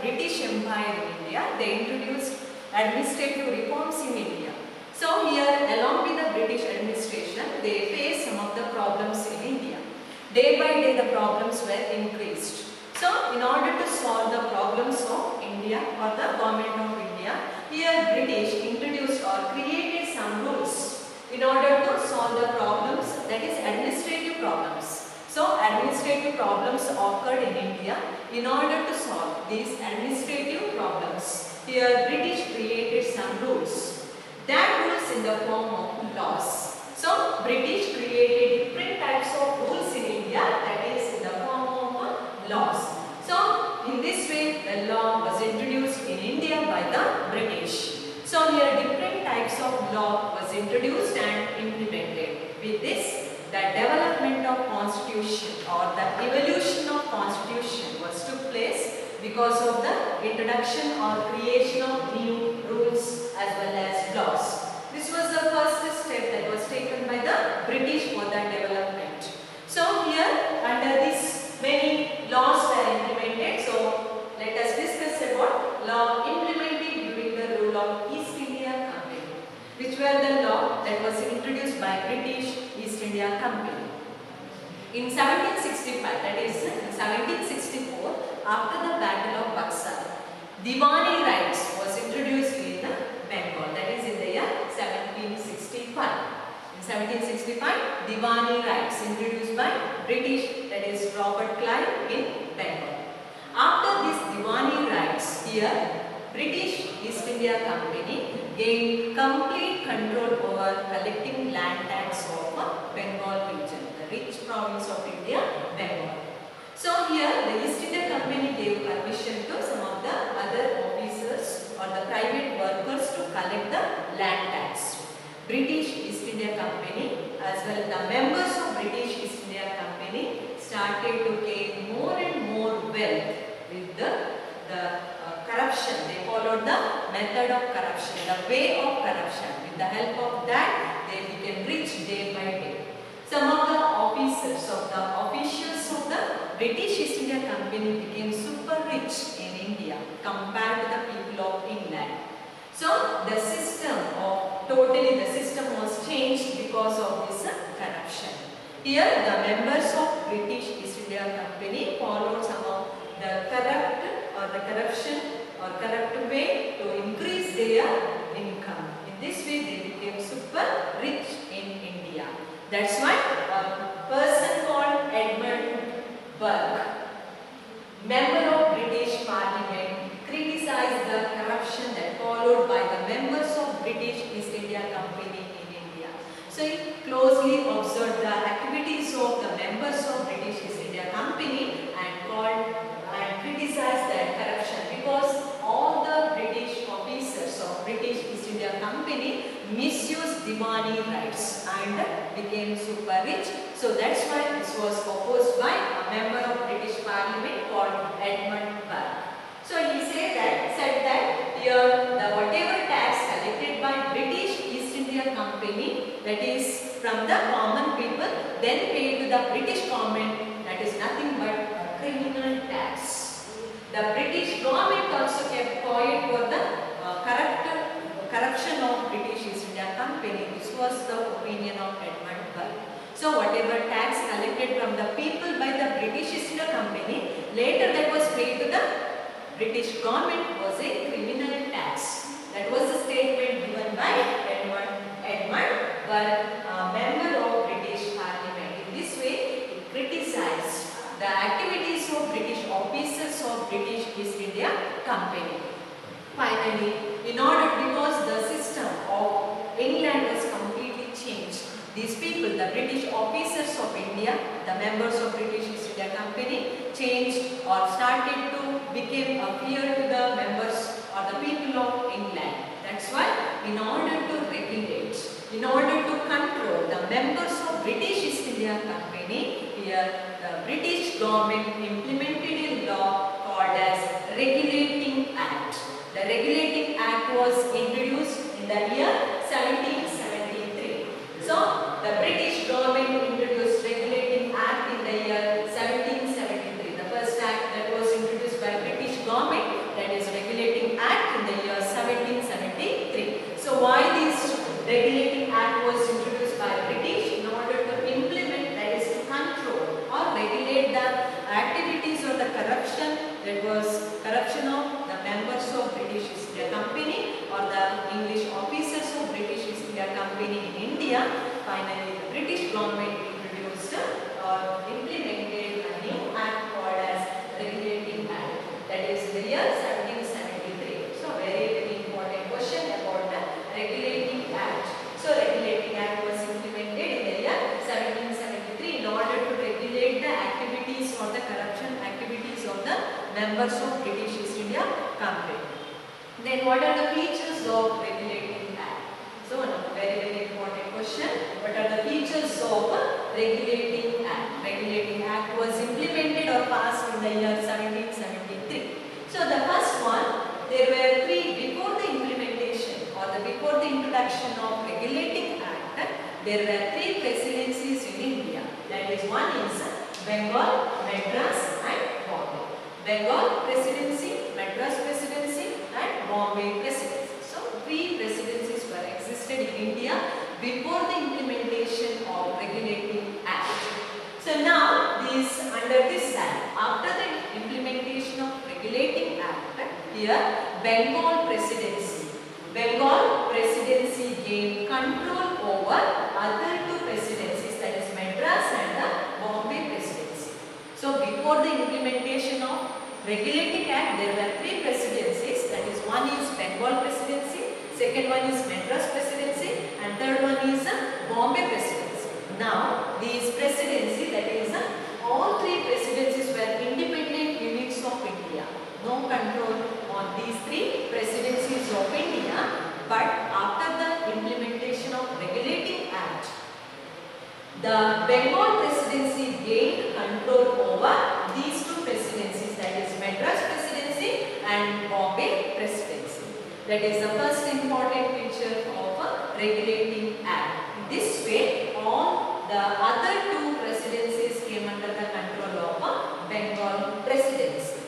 British Empire in India, they introduced administrative reforms in India. So here, along with the British administration, they faced some of the problems in India. Day by day, the problems were increased. So, in order to solve the problems of India or the government of India, here British introduced or created some rules in order to solve the problems, that is administrative problems. So, administrative problems occurred in India. In order to solve these administrative problems, here British created some rules. That rules in the form of laws. So, British created different types of rules in India, that is in the form of laws. So, in this way, the law was introduced in India by the British. So, here different types of law was introduced and implemented. With this, the development of constitution or the evolution of constitution was took place because of the introduction or creation of new rules as well as laws. This was the first step that was taken by the British for the development. So here under this many laws were implemented. So let us discuss about law implemented during the rule of East India Company, which were the law that was introduced by British East India Company. In 1765, that is in 1764, after the Battle of Buxar, Diwani rights was introduced in Bengal, that is in the year 1765. In 1765, Diwani rights introduced by British, that is Robert Clive in Bengal. After this Diwani rights, here British East India Company gained complete control over collecting land tax of Bengal region, the rich province of India, Bengal. So here the East India Company gave permission to some of the other officers or the private workers to collect the land tax. British East India Company as well as the members of British East India Company started to gain more and more wealth with the corruption. They followed the method of corruption, the way of corruption. With the help of that, they became rich day by day. Some of the officers of the officials of the British East India Company became super rich in India compared to the people of England. So the system was changed because of this corruption. Here the members of British East India Company followed some of the corrupt way to increase their income. In this way they became super rich in India. That's why a person called Edmund Burke, member of British Parliament, criticized the corruption that followed by the members of British East India Company in India. So he closely observed the activities of the members of British East India Company and criticized that corruption, because all the British officers of British East India Company misused Diwani rights and became super rich. So that's why this was opposed by a member of British Parliament called Edmund Burke. So he said that here the whatever tax collected by British East India Company, that is from the common people, then paid to the British government, that is nothing but a criminal tax. The British government also kept quiet for the corruption of British East India Company. This was the opinion of Edmund Burke. So whatever tax collected from the people by the British East India Company, later that was paid to the British government was a criminal tax. That was the statement given by Edmund Burke, a member of British Parliament. In this way, he criticized the activities of British officers of British East India Company. Finally, because the system of England was completely changed, these people, the British officers of India, the members of British East India Company, changed or started to become a fear to the members or the people of England. That's why in order to regulate, in order to control the members of British East India Company, here the British government implemented a law called as Regulating Act. The Regulating Act was introduced in the year 1773. So the British government introduced Regulating Act in the year 1773. The first act that was introduced by British government that was corruption of the members of British East India Company or the English officers of British East India Company in India. Finally, the British government introduced or implemented a new act called as Regulating Act, that is the year 1773. So, very important question about the Regulating Act. So, Regulating Act was implemented in the year 1773 in order to regulate the activities or the corruption activities of the members of British East India Company. Then, what are the features of Regulating Act? So, a very important question. What are the features of Regulating Act? Regulating Act was implemented or passed in the year 1773. So, the first one, there were three, before the implementation or before the introduction of Regulating Act, there were three presidencies in India. That is, one is Bengal, Madras and Bombay. Bengal Presidency, Madras Presidency and Bombay Presidency. So, three presidencies were existed in India before the implementation of Regulating Act. So, now this under this act, after the implementation of Regulating Act, here Bengal Presidency gained control over other two presidencies, that is Madras and the Bombay Presidency. So, before the implementation of Regulating Act, there were three presidencies, that is, one is Bengal Presidency, second one is Madras Presidency and third one is Bombay Presidency. Now, these presidency, that is, all three presidencies were independent units of India. No control on these three presidencies of India. But after the implementation of Regulating Act, the Bengal Presidency gained control over these two presidencies, that is Madras Presidency and Bombay Presidency. That is the first important feature of Regulating Act. In this way, all the other two presidencies came under the control of Bengal Presidency.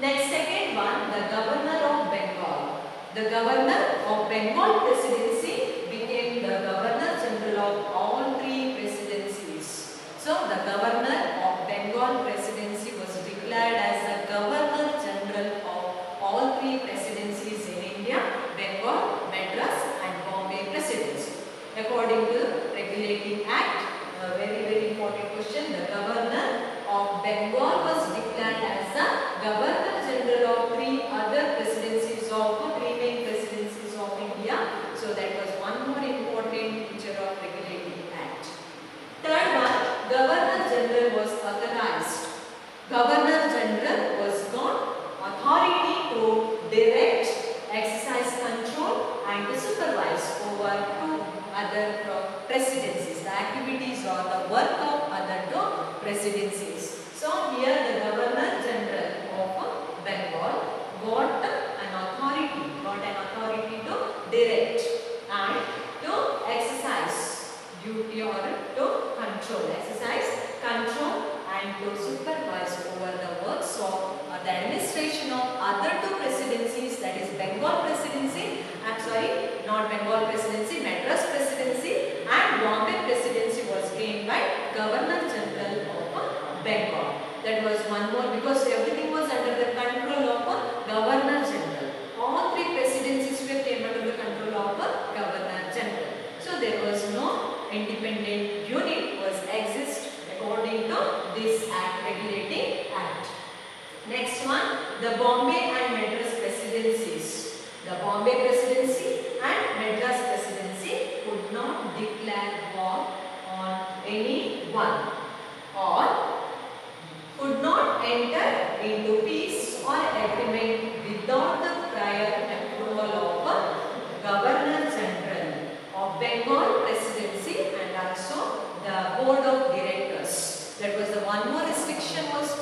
Next, second one, the Governor of Bengal. The Governor of Bengal Presidency became the Governor General of all three presidencies. So, the Governor of Bengal Presidency was declared as the Governor General of all three presidencies in India, Bengal, Madras and Bombay Presidency. According to Regulating Act, a very important question, the Governor of Bengal was declared as the Governor General of three other presidencies of three main presidencies of India. So, that was one more important feature of Regulating Act. Third one, Governor General was authorized. Governor General was got authority to direct, exercise control and to supervise over two other presidencies, the activities or the work of other two presidencies. So, here the Governor General of Bengal got an authority to direct and to exercise duty or to exercise control and to supervise over the works of the administration of other two presidencies, that is Bengal Presidency, not Bengal Presidency, Madras Presidency and Bombay Presidency was gained by Governor General of Bengal. That was one more, because everything was under the control of Governor General. All three presidencies came under the control of Governor General. So, there was no independent unit was exist according to this Act, Regulating Act. Next one, the Bombay and Madras Presidencies. The Bombay Presidency and Madras Presidency could not declare war on anyone or could not enter into peace or agreement without the prior approval of Governor General of Bengal Presidency and also the Board of Directors. That was the one more restriction was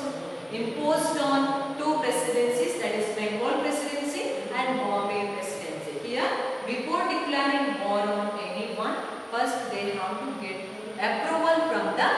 imposed on two presidencies, that is Bengal Presidency and Bombay Presidency. Here, before declaring war on anyone, first they have to get approval from the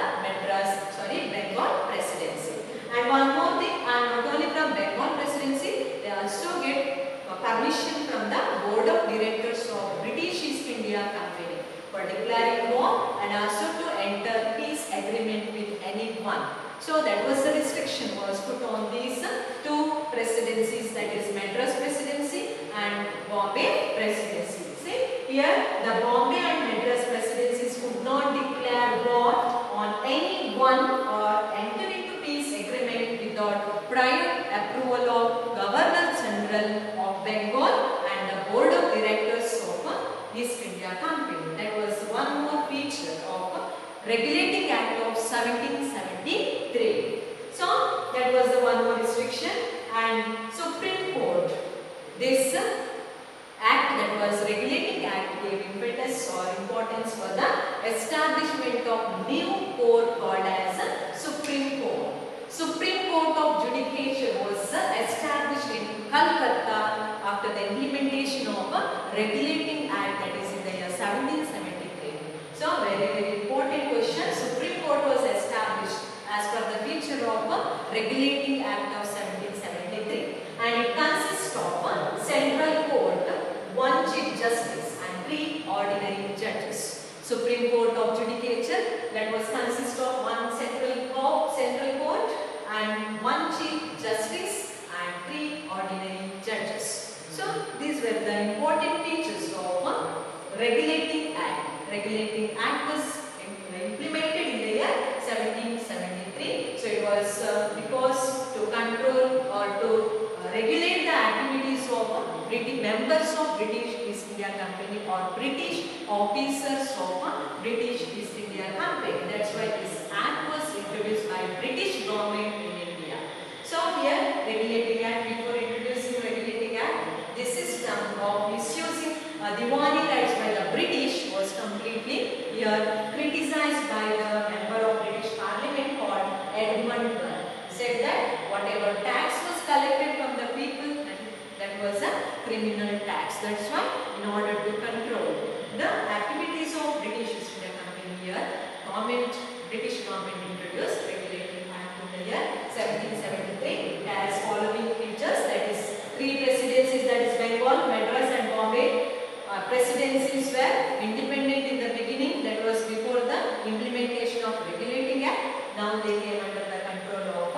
Bengal Presidency. And one more thing, not only from Bengal Presidency, they also get permission from the Board of Directors of British East India Company for declaring war and also to enter peace agreement with anyone. So that was the restriction was put on these two presidencies, that is Madras Presidency and Bombay Presidency. See here, the Bombay and Madras presidencies could not declare war on any one or enter into peace agreement without prior approval of Governor General of Bengal and the Board of Directors of East India Company. That was one more feature of Regulating Act of 1773. So that was the one more restriction. And Supreme Court, this act, that was Regulating Act, gave impetus or importance for the establishment of new court called as Supreme Court. Supreme Court of Judicature was established in Calcutta after the implementation of a Regulating Act, that is in the year 1773. So very important question. Supreme Court was established as per the feature of a Regulating Act of 1773, and it consists of a central court, one chief justice and 3 ordinary judges. Supreme Court of Judicature, that was consist of one central court and one chief justice and 3 ordinary judges. So these were the important features of a Regulating Act. Regulating Act was implemented in the year 1773. So it was because to control or to regulate the activities of British members of British East India Company or British officers of British East India Company. That's why this act was introduced by British government in India. So here Regulating Act, before introducing Regulating Act, the system of misusing Diwani rights by the British was completely here criticized by the member of British Parliament called Edmund Burke. Said that whatever tax was collected from the people, that was a criminal tax. That's why in order to control the activities of British East India Company here, British government introduced Regulating Act in the year 1773. It has following features, that is 3 presidencies, that is Bengal, Madras and Bombay. Presidencies were independent in the beginning, that was before the implementation of Regulating Act. Now they came under the control of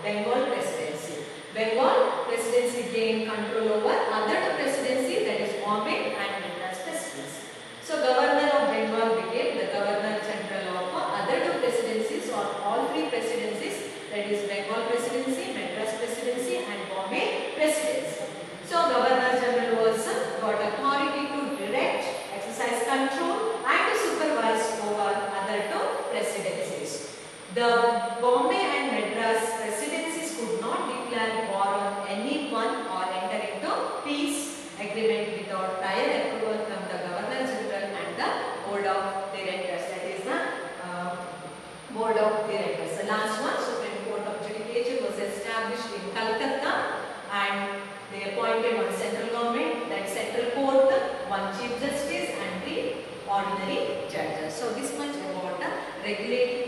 Bengal Presidency. Bengal Presidency gained control over other presidency, that is Bombay and Madras Presidency. So Governor of Bengal became the Governor General of other 2 presidencies or all 3 presidencies, that is Bengal Presidency, Madras Presidency and Bombay Presidency. So Governor General was got authority to direct, exercise control and to supervise over other 2 presidencies. The Bombay and Madras presidencies could not declare war on anyone or enter into peace agreement without prior approval from the Governor General and the Board of Directors, that is the Board of Directors. The last one, Supreme Court of Judicature, was established in Calcutta and they appointed one central government, that central court, one chief justice and 3 ordinary judges. So this much about the Regulating